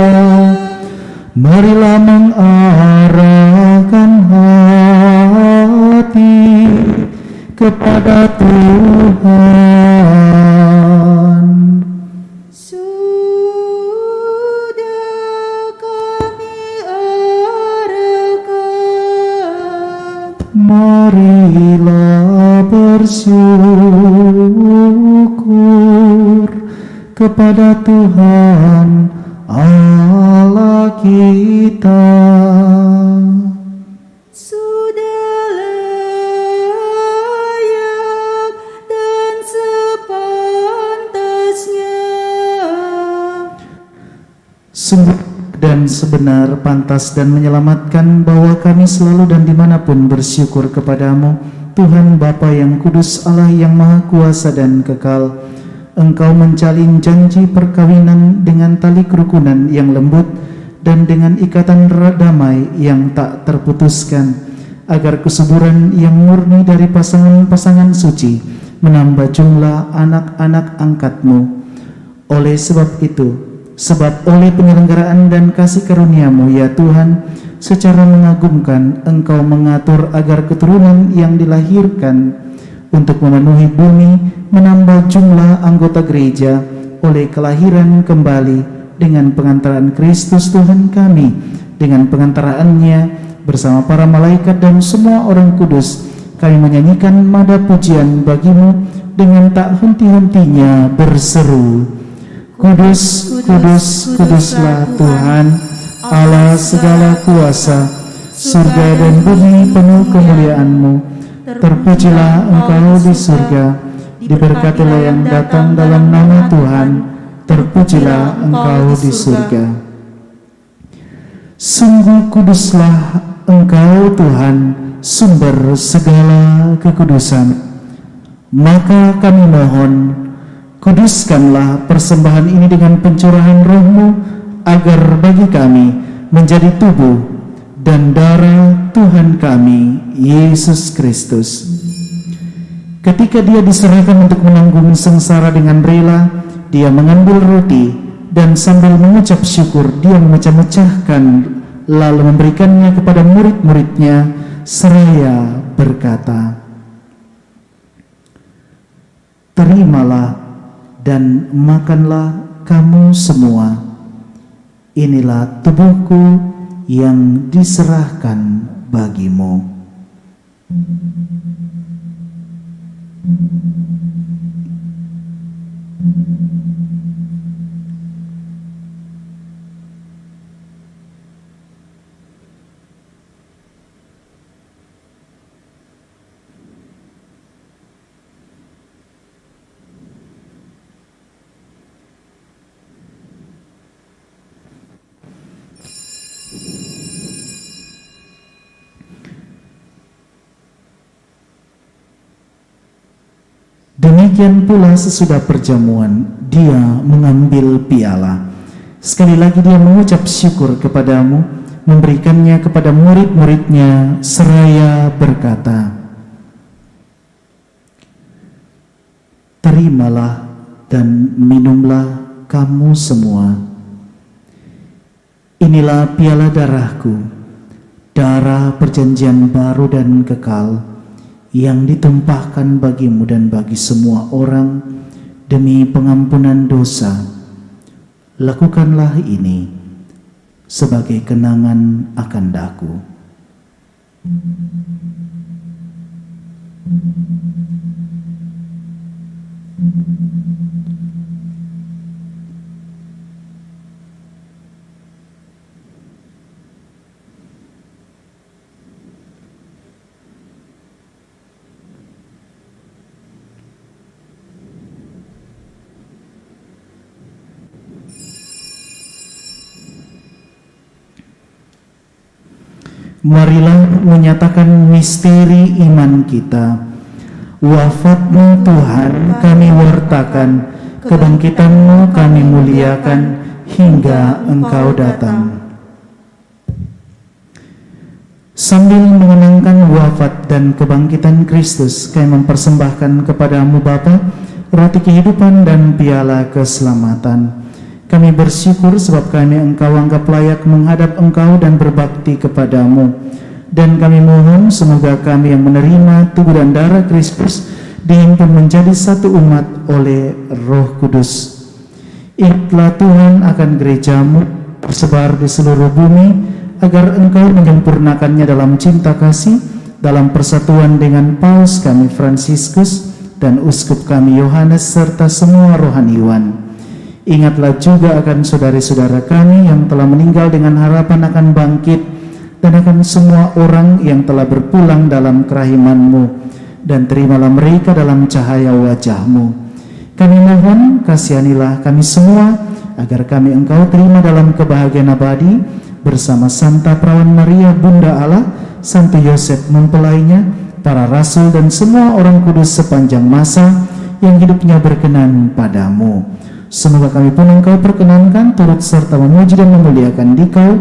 Marilah mengarahkan hati ke kepada Tuhan. Sudah kami arahkan, Marilah bersyukur kepada Tuhan Allah kita. sudah layak dan sepantasnya. Sungguh dan sebenar, pantas dan menyelamatkan bahwa kami selalu dan dimanapun bersyukur kepadamu, Tuhan Bapa yang kudus, Allah yang maha kuasa dan kekal. Engkau menjalin janji perkawinan dengan tali kerukunan yang lembut dan dengan ikatan damai yang tak terputuskan, agar kesuburan yang murni dari pasangan-pasangan suci menambah jumlah anak-anak angkat-Mu. Oleh sebab itu, sebab oleh penyelenggaraan dan kasih karunia-Mu ya Tuhan, secara mengagumkan Engkau mengatur agar keturunan yang dilahirkan untuk memenuhi bumi menambah jumlah anggota gereja oleh kelahiran kembali dengan pengantaran Kristus Tuhan kami, dengan pengantaraannya bersama para malaikat dan semua orang kudus, kami menyanyikan nada pujian bagi-Mu dengan tak henti-hentinya berseru, Kudus, kudus, kuduslah Tuhan, Allah segala kuasa, surga dan bumi penuh kemuliaan-Mu. Terpujilah Engkau di surga, diberkatilah yang datang dalam nama Tuhan, terpujilah Engkau di surga. Sungguh kuduslah Engkau Tuhan, sumber segala kekudusan. Maka kami mohon, kuduskanlah persembahan ini dengan pencurahan Roh-Mu, agar bagi kami menjadi tubuh dan darah Tuhan kami, Yesus Kristus. Ketika Dia diserahkan untuk menanggung sengsara dengan rela, Dia mengambil roti dan sambil mengucap syukur, Dia memecah-mecahkan lalu memberikannya kepada murid-muridnya seraya berkata, terimalah dan makanlah kamu semua. Inilah tubuhku yang diserahkan bagimu. Demikian pula sesudah perjamuan, Dia mengambil piala. Sekali lagi Dia mengucap syukur kepadamu, memberikannya kepada murid-muridnya seraya berkata, terimalah dan minumlah kamu semua. Inilah piala darahku, darah perjanjian baru dan kekal, yang ditumpahkan bagimu dan bagi semua orang demi pengampunan dosa. Lakukanlah ini sebagai kenangan akan daku. Marilah menyatakan misteri iman kita. Wafat-Mu Tuhan kami wartakan, kebangkitan-Mu kami muliakan hingga Engkau datang. Sambil mengenangkan wafat dan kebangkitan Kristus, kami mempersembahkan kepada-Mu Bapa roti kehidupan dan piala keselamatan. Kami bersyukur sebab kami Engkau anggap layak menghadap Engkau dan berbakti kepada-Mu. Dan kami mohon semoga kami yang menerima tubuh dan darah Kristus dihimpun menjadi satu umat oleh Roh Kudus. Ingatlah Tuhan akan gerejamu tersebar di seluruh bumi, agar Engkau menyempurnakannya dalam cinta kasih, dalam persatuan dengan Paus kami Fransiskus dan Uskup kami Yohanes serta semua rohaniwan. Ingatlah juga akan saudara-saudara kami yang telah meninggal dengan harapan akan bangkit, dan akan semua orang yang telah berpulang dalam kerahiman-Mu, dan terimalah mereka dalam cahaya wajah-Mu. Kami mohon kasihanilah kami semua, agar kami Engkau terima dalam kebahagiaan abadi bersama Santa Perawan Maria Bunda Allah, Santo Yosef mempelainya, para rasul dan semua orang kudus sepanjang masa yang hidupnya berkenan padamu. Semoga kami pun Engkau perkenankan turut serta memuji dan memuliakan Dikau,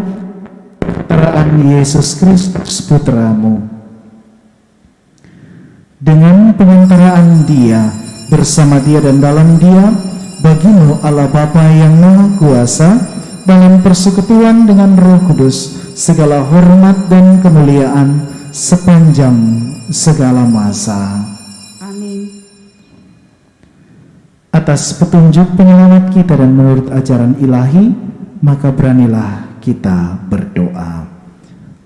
perteraan Yesus Kristus Putra-Mu. Dengan pengantaraan Dia, bersama Dia dan dalam Dia, bagi-Mu Allah Bapa yang Maha Kuasa, dalam persekutuan dengan Roh Kudus, segala hormat dan kemuliaan sepanjang segala masa. Amin. Atas petunjuk penyelamat kita dan menurut ajaran ilahi, maka beranilah kita berdoa.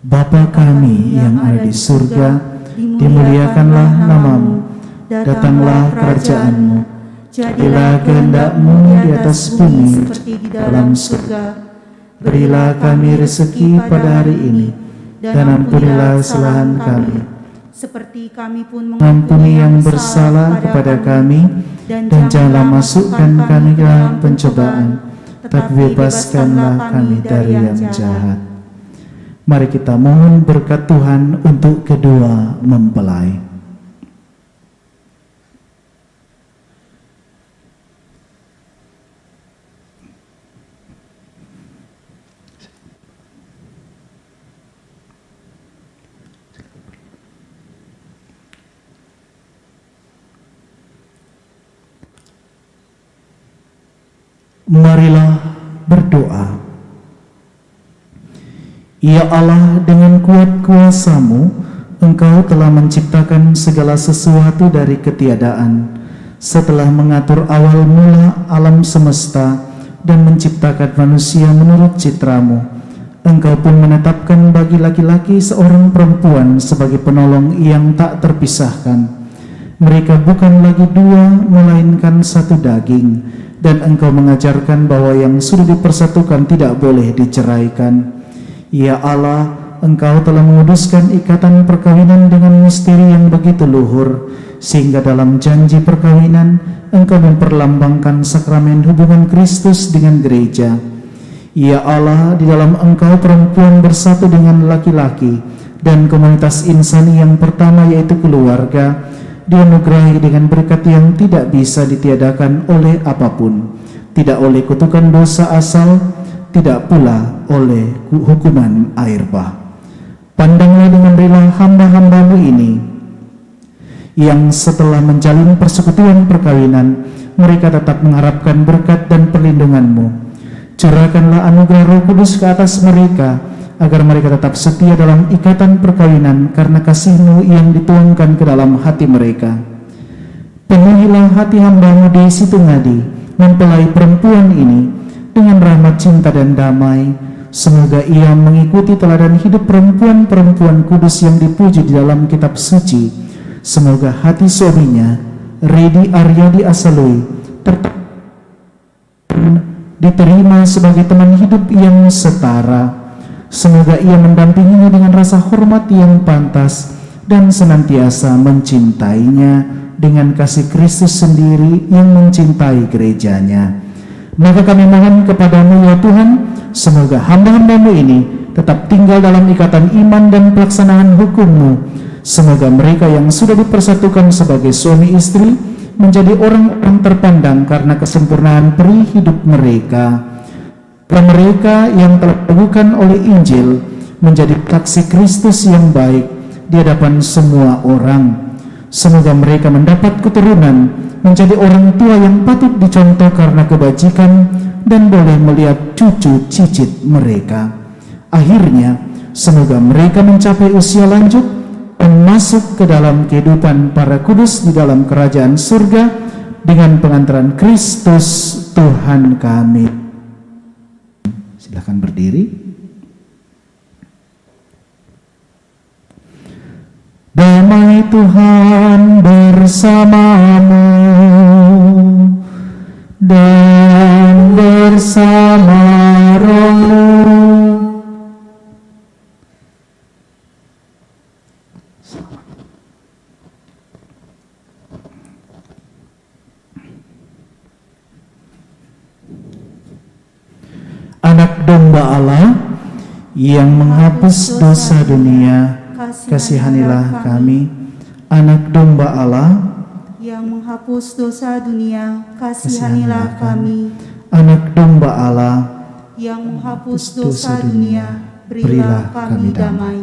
Bapa kami yang ada di surga, dimuliakanlah nama-Mu, datanglah kerajaan-Mu, jadilah kehendak-Mu di atas bumi seperti di dalam surga. Berilah kami rezeki pada hari ini, dan ampunilah kesalahan kami, seperti kami pun mengampuni yang bersalah kepada kami, dan janganlah masukkan kami ke dalam pencobaan, tetapi bebaskanlah kami dari yang jahat. Mari kita mohon berkat Tuhan untuk kedua mempelai. Marilah berdoa. Ya Allah, dengan kuat kuasa-Mu, Engkau telah menciptakan segala sesuatu dari ketiadaan. Setelah mengatur awal mula alam semesta dan menciptakan manusia menurut citra-Mu, Engkau pun menetapkan bagi laki-laki seorang perempuan sebagai penolong yang tak terpisahkan. Mereka bukan lagi dua, melainkan satu daging. Dan Engkau mengajarkan bahwa yang sudah dipersatukan tidak boleh diceraikan. Ya Allah, Engkau telah menguduskan ikatan perkawinan dengan misteri yang begitu luhur, sehingga dalam janji perkawinan Engkau memperlambangkan sakramen hubungan Kristus dengan gereja. Ya Allah, di dalam Engkau perempuan bersatu dengan laki-laki, dan komunitas insani yang pertama yaitu keluarga dianugerahi dengan berkat yang tidak bisa ditiadakan oleh apapun, tidak oleh kutukan dosa asal, tidak pula oleh hukuman air bah. Pandanglah dengan rela hamba-hamba-Mu ini, yang setelah menjalin persekutuan perkawinan, mereka tetap mengharapkan berkat dan perlindungan-Mu. Curahkanlah anugerah Roh Kudus ke atas mereka, agar mereka tetap setia dalam ikatan perkawinan karena kasih-Mu yang dituangkan ke dalam hati mereka. Penuhilah hati hamba-Mu Desi Tungadi, mempelai perempuan ini, dengan rahmat cinta dan damai. Semoga ia mengikuti teladan hidup perempuan-perempuan kudus yang dipuji di dalam kitab suci. Semoga hati suaminya, Redi Aryadi Asalui, diterima sebagai teman hidup yang setara. Semoga ia mendampinginya dengan rasa hormat yang pantas dan senantiasa mencintainya dengan kasih Kristus sendiri yang mencintai gerejanya. Maka kami mohon kepada-Mu ya Tuhan, semoga hamba-hamba-Mu ini tetap tinggal dalam ikatan iman dan pelaksanaan hukum-Mu. Semoga mereka yang sudah dipersatukan sebagai suami istri menjadi orang-orang terpandang karena kesempurnaan peri hidup mereka. Dan mereka yang telah dilakukan oleh Injil menjadi saksi Kristus yang baik di hadapan semua orang. Semoga mereka mendapat keturunan, menjadi orang tua yang patut dicontoh karena kebajikan, dan boleh melihat cucu cicit mereka. Akhirnya, Semoga mereka mencapai usia lanjut dan masuk ke dalam kehidupan para kudus di dalam kerajaan surga dengan pengantaran Kristus Tuhan kami. Silakan berdiri. Damai Tuhan bersamamu dan bersama rohmu. Anak domba Allah yang menghapus dosa dunia, kasihanilah kami. Anak domba Allah yang menghapus dosa dunia, kasihanilah kami. Anak domba Allah yang menghapus dosa dunia, berilah kami damai.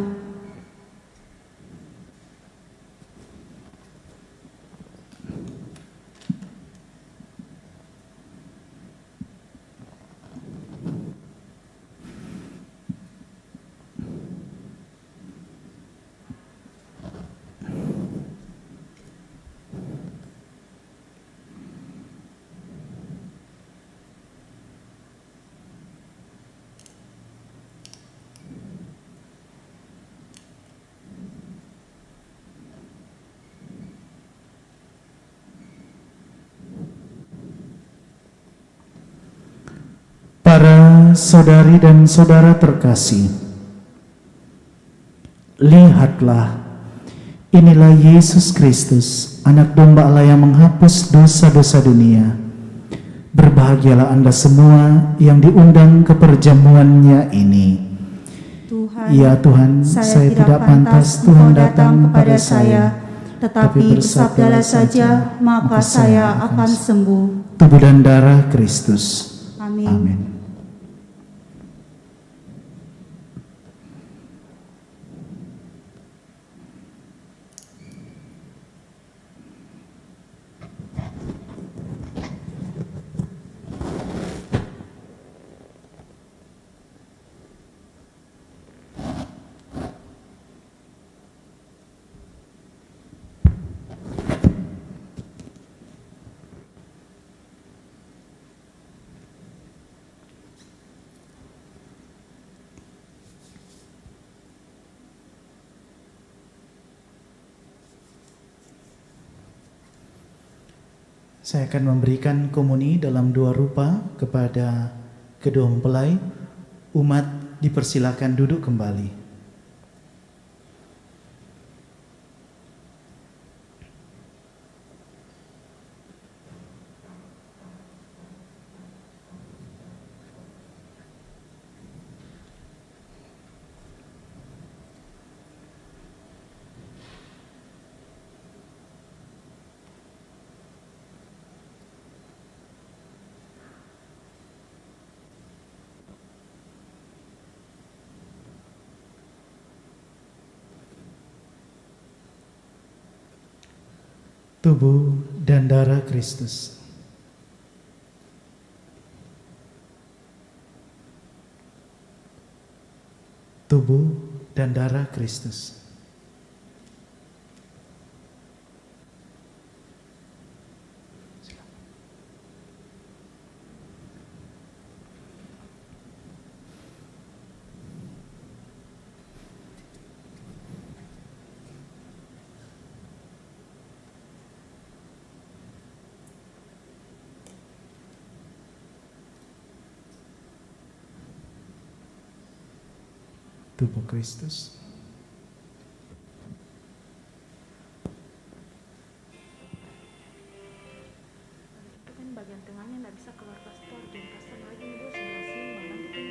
Para saudari dan saudara terkasih, lihatlah, inilah Yesus Kristus, anak domba Allah yang menghapus dosa-dosa dunia. Berbahagialah Anda semua yang diundang ke perjamuannya ini. Tuhan, ya Tuhan, saya tidak pantas Tuhan datang kepada saya, tetapi bersabdalah saja, maka saya akan sembuh. Tubuh dan darah Kristus. Amin. Amin. Saya akan memberikan komuni dalam dua rupa kepada kedua mempelai. Umat dipersilakan duduk kembali. Tubuh dan darah Kristus. Tubuh dan darah Kristus. Tubuh Kristus. Itu kan bagian tengahnya nggak bisa keluar pastor, dan pastor lagi dulu sebelah sini malah.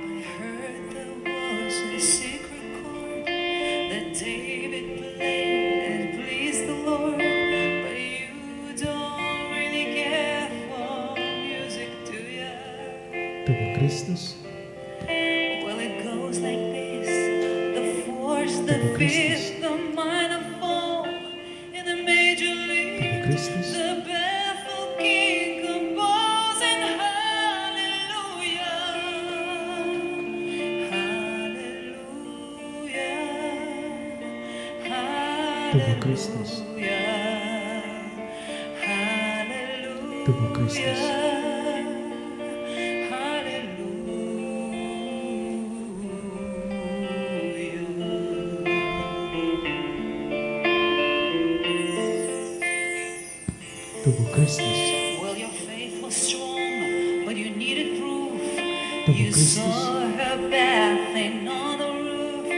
I heard there was a secret chord that David played and pleased the Lord, but you don't really care for music, do ya? Tubuh Kristus. Well, it goes like this: the force that feeds the minor fall in the major league, the baffled king composing hallelujah. Tubuh Kristus. Tubuh Kristus. Tubuh Kristus. Well, your faith was strong, but you needed proof. Tubuh You Kristus. saw her bathing on the roof,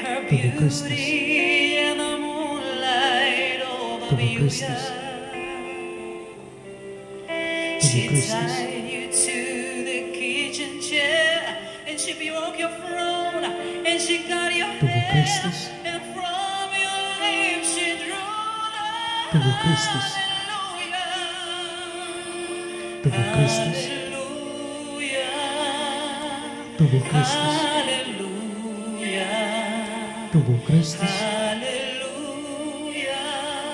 her Tubuh Kristus. beauty and the moonlight over Tubuh you. Kristus. She Tubuh Kristus. tied you to the kitchen chair, and she broke your throne, and she got your Tubuh hair, Kristus. and from your lips she drew Tubuh Kristus. Tubuh Kristus. Tubuh Kristus. Tubuh Kristus.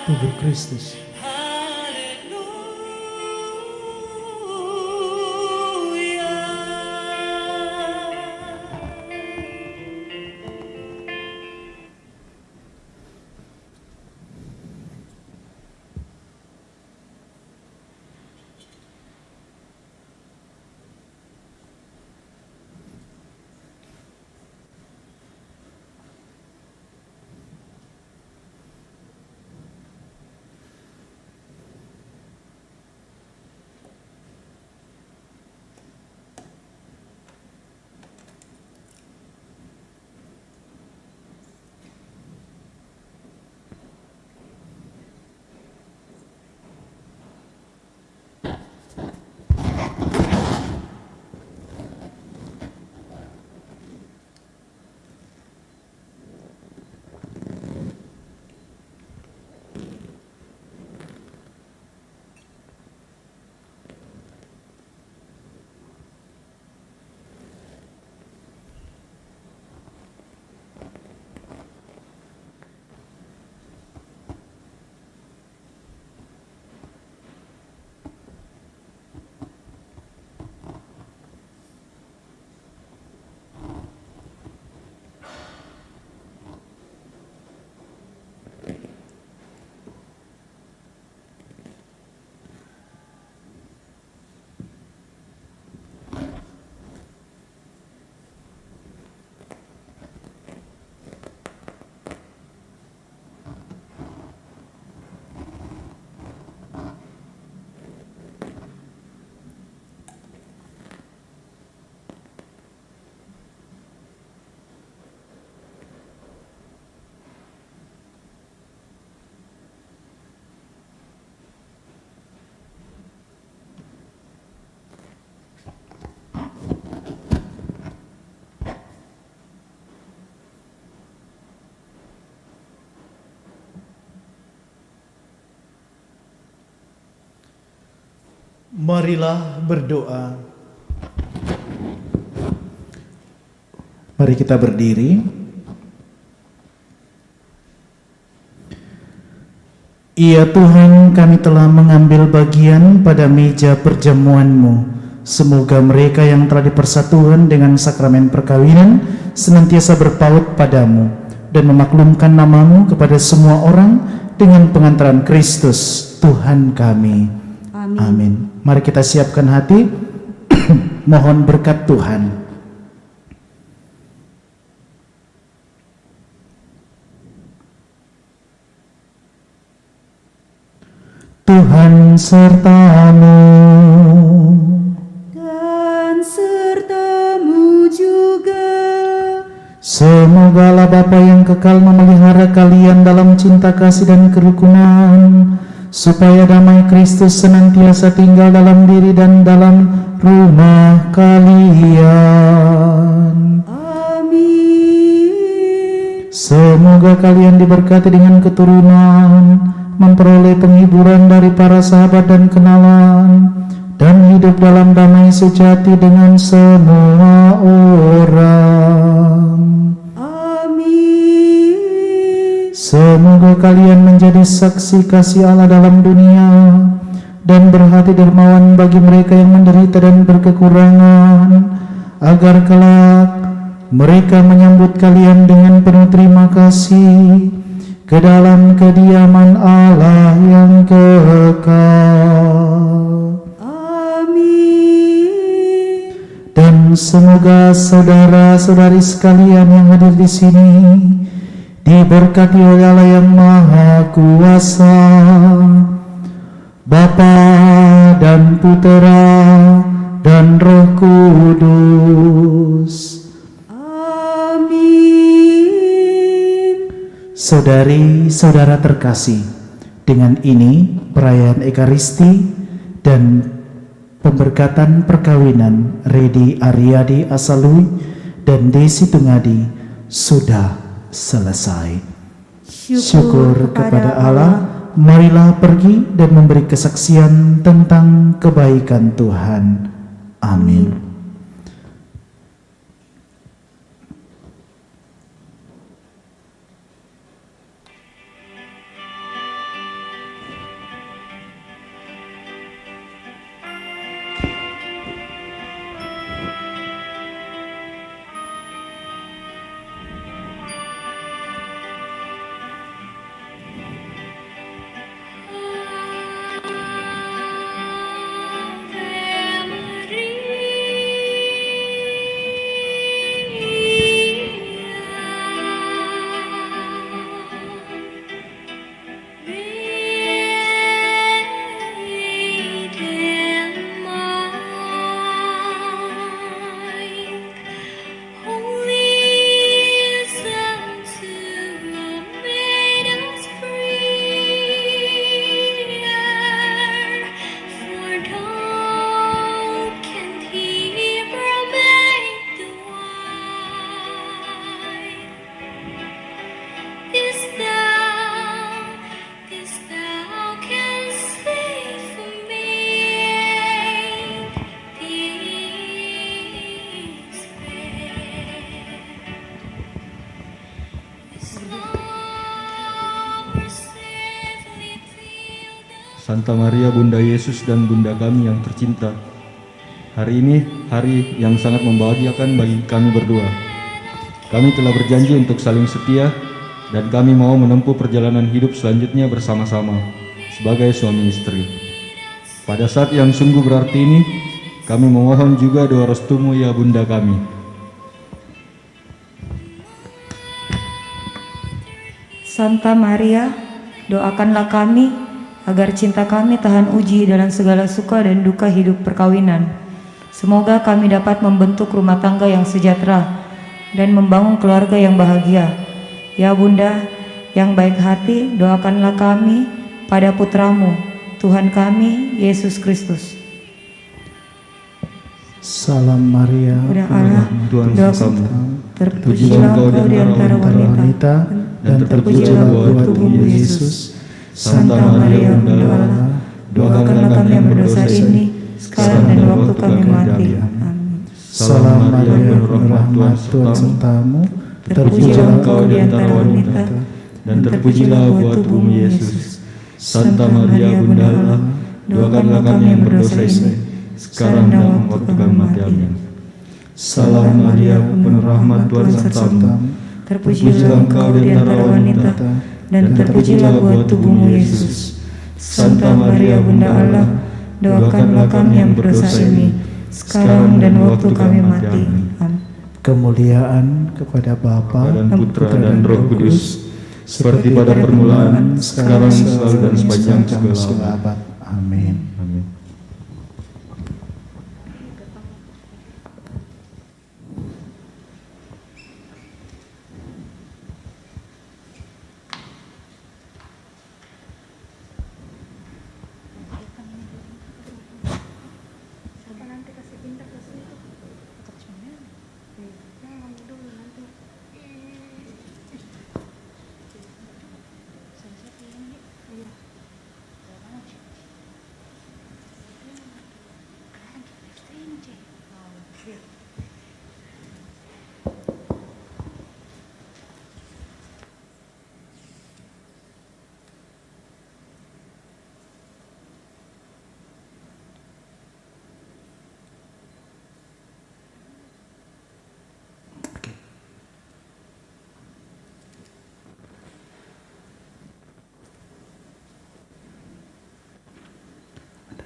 Tubuh Kristus. Marilah berdoa. Mari kita berdiri. Ya Tuhan, kami telah mengambil bagian pada meja perjamuan-Mu. Semoga mereka yang telah dipersatukan dengan sakramen perkawinan senantiasa berpaut padamu dan memaklumkan nama-Mu kepada semua orang dengan pengantaran Kristus Tuhan kami. Amin. Mari kita siapkan hati, mohon berkat Tuhan. Tuhan sertamu dan sertamu juga. Semoga Allah Bapa yang kekal memelihara kalian dalam cinta kasih dan kerukunan, supaya damai Kristus senantiasa tinggal dalam diri dan dalam rumah kalian. Amin. Semoga kalian diberkati dengan keturunan, memperoleh penghiburan dari para sahabat dan kenalan, dan hidup dalam damai sejati dengan semua orang. Semoga kalian menjadi saksi kasih Allah dalam dunia dan berhati dermawan bagi mereka yang menderita dan berkekurangan, agar kelak mereka menyambut kalian dengan penuh terima kasih ke dalam kediaman Allah yang kekal. Amin. Dan semoga saudara-saudari sekalian yang hadir di sini diberkati oleh Allah yang Maha Kuasa, Bapa dan Putera dan Roh Kudus. Amin. Saudari-saudara terkasih, dengan ini perayaan Ekaristi dan pemberkatan perkawinan Redi Aryadi Asalui dan Desi Tungadi sudah selesai. Syukur kepada Allah. Marilah pergi dan memberi kesaksian tentang kebaikan Tuhan. Amin. Santa Maria Bunda Yesus dan Bunda kami yang tercinta, hari ini hari yang sangat membahagiakan bagi kami berdua. Kami telah berjanji untuk saling setia dan kami mau menempuh perjalanan hidup selanjutnya bersama-sama sebagai suami istri. Pada saat yang sungguh berarti ini, kami memohon juga doa restumu ya Bunda kami. Santa Maria, doakanlah kami agar cinta kami tahan uji dalam segala suka dan duka hidup perkawinan. Semoga kami dapat membentuk rumah tangga yang sejahtera dan membangun keluarga yang bahagia. Ya Bunda yang baik hati, doakanlah kami pada putramu, Tuhan kami, Yesus Kristus. Salam Maria, Bunda Allah, Tuhan bersamamu. terpujilah engkau di antara wanita, dan terpujilah buah tubuhmu Yesus. Santa Maria Bunda Allah, doakanlah kami yang berdosa ini, sekarang dan waktu kami mati. Amin. Salam Maria, penuh rahmat, Tuhan sertamu. terpujilah engkau di antara wanita, dan terpujilah buah tubuhmu Yesus. Santa Maria Bunda Allah, doakanlah kami yang berdosa ini, sekarang dan waktu kami mati. Amin. Salam Maria, penuh rahmat, Tuhan sertamu. Terpujilah engkau di antara wanita, dan terpujilah buah tubuhmu Yesus. Santa Maria Bunda Allah, doakanlah kami yang berdosa ini, sekarang dan waktu kami mati. Amin. Kemuliaan kepada Bapa dan Putra dan Roh Kudus, seperti pada permulaan, sekarang, selalu, dan sepanjang segala abad. Amin. Amin.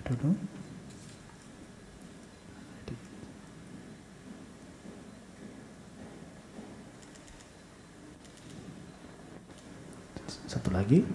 dulu. Satu lagi.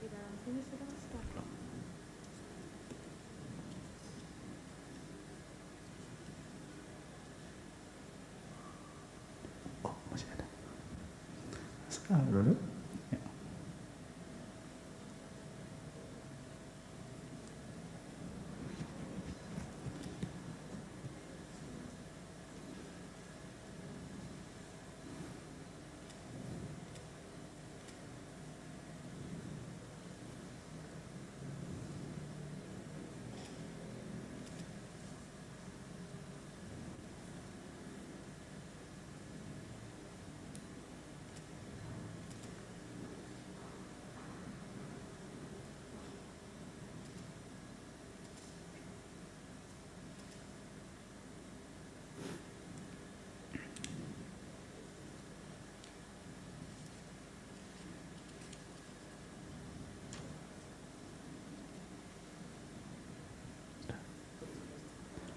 Di dalam sini sudah start. Oh, masih ada. Sekarang dulu. Ya.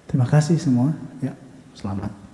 Terima kasih semua. Ya, selamat.